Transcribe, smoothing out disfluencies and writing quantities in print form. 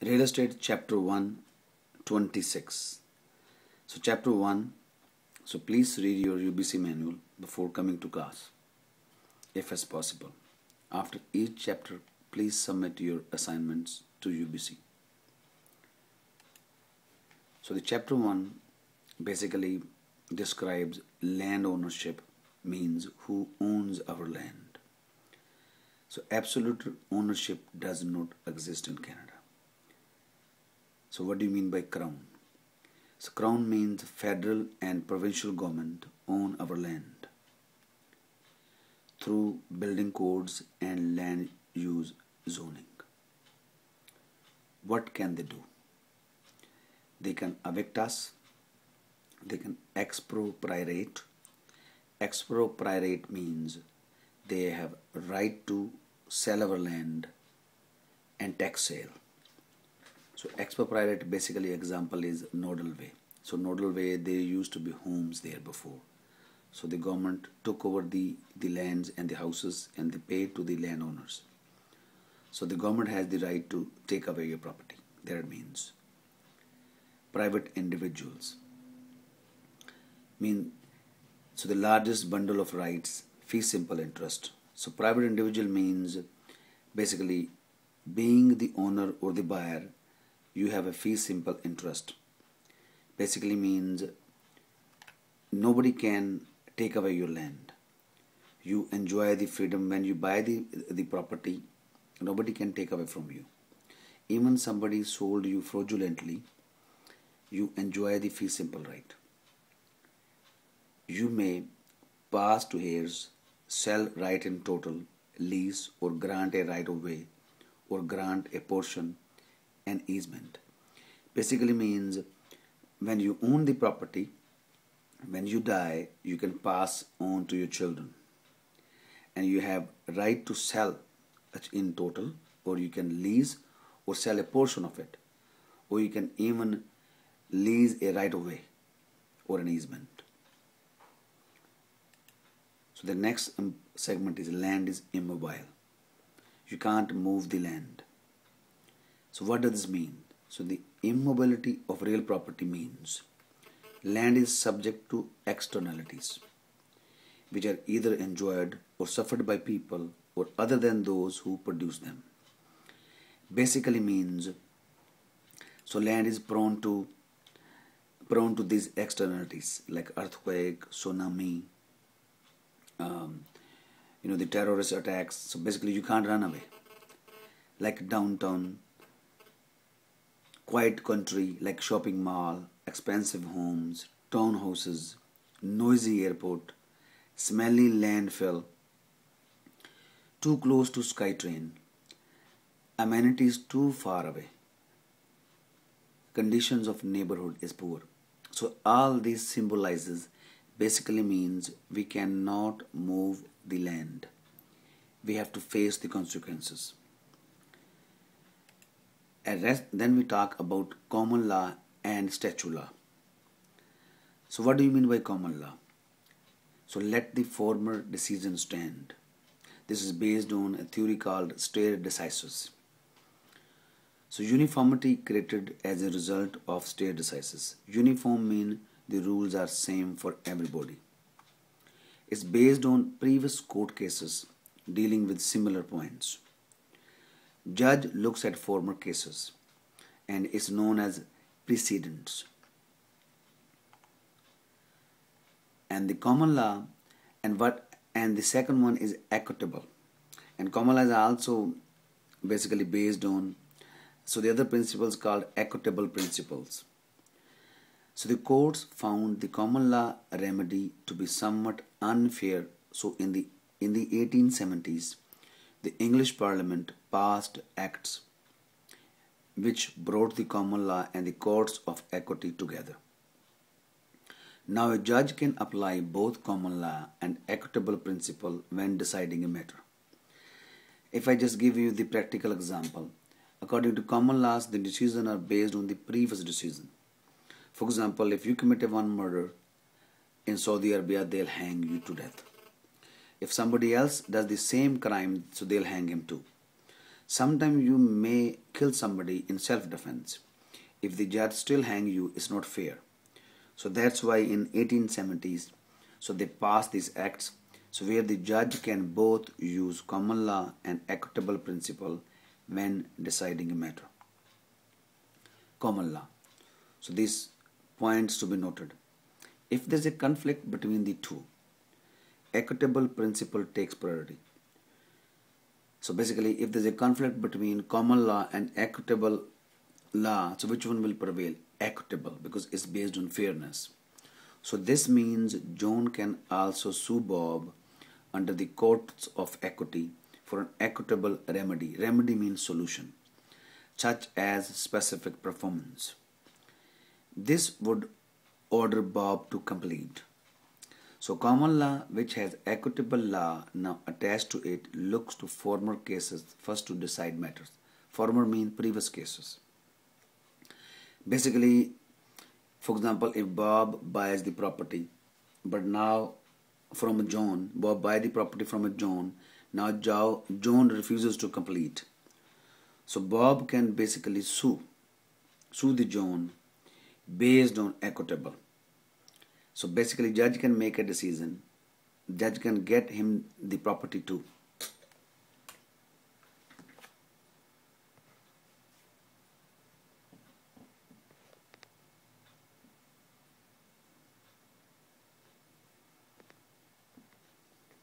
Real Estate Chapter 1, 26. So Chapter 1, so please read your UBC manual before coming to class, if as possible. After each chapter, please submit your assignments to UBC. So the Chapter 1 basically describes land ownership, means who owns our land. So absolute ownership does not exist in Canada. So what do you mean by crown? So crown means federal and provincial government own our land through building codes and land use zoning. What can they do? They can evict us. They can expropriate. Expropriate means they have right to sell our land and tax sale. So expropriate basically example is Nodal Way. So Nodal Way, there used to be homes there before. So the government took over the lands and the houses and they paid to the landowners. So the government has the right to take away your property. That means private individuals. So the largest bundle of rights, fee simple interest. So private individual means basically being the owner or the buyer, you have a fee simple interest. Basically means nobody can take away your land. You enjoy the freedom when you buy the property. Nobody can take away from you. Even somebody sold you fraudulently, you enjoy the fee simple right. You may pass to heirs, sell right in total, lease or grant a right of way or grant a portion, an easement. Basically means when you own the property, when you die, you can pass on to your children and you have right to sell in total, or you can lease or sell a portion of it, or you can even lease a right of way or an easement. So the next segment is land is immobile. You can't move the land. So what does this mean? So the immobility of real property means land is subject to externalities which are either enjoyed or suffered by people or other than those who produce them. Basically means so land is prone to these externalities like earthquake, tsunami, the terrorist attacks. So basically you can't run away. Like downtown, quiet country like shopping mall, expensive homes, townhouses, noisy airport, smelly landfill, too close to SkyTrain, amenities too far away, conditions of neighborhood is poor. So all these symbolizes basically means we cannot move the land. We have to face the consequences. And then we talk about common law and statute law. So what do you mean by common law? So let the former decision stand. This is based on a theory called stare decisis. So uniformity created as a result of stare decisis. Uniform means the rules are same for everybody. It's based on previous court cases dealing with similar points. Judge looks at former cases and it's known as precedents. And the common law and the second one is equitable. And common law is also basically based on, so the other principles called equitable principles. So the courts found the common law remedy to be somewhat unfair. So in the 1870s, the English Parliament passed acts which brought the common law and the courts of equity together. Now a judge can apply both common law and equitable principle when deciding a matter. If I just give you the practical example, according to common laws, the decisions are based on the previous decision. For example, if you commit one murder in Saudi Arabia, they'll hang you to death. If somebody else does the same crime, so they'll hang him too. Sometimes you may kill somebody in self-defense. If the judge still hang you, it's not fair. So that's why in 1870s, so they passed these acts, so where the judge can both use common law and equitable principle when deciding a matter. Common law. So these points to be noted. If there's a conflict between the two, equitable principle takes priority. So basically, if there's a conflict between common law and equitable law, so which one will prevail? Equitable, because it's based on fairness. So this means John can also sue Bob under the courts of equity for an equitable remedy. Remedy means solution, such as specific performance. This would order Bob to complete. So common law, which has equitable law now attached to it, looks to former cases first to decide matters. Former means previous cases. Basically, for example, if Bob buys the property, but now from John, Bob buys the property from John, now John refuses to complete. So Bob can basically sue the John based on equitable. So basically, judge can make a decision. Judge can get him the property too.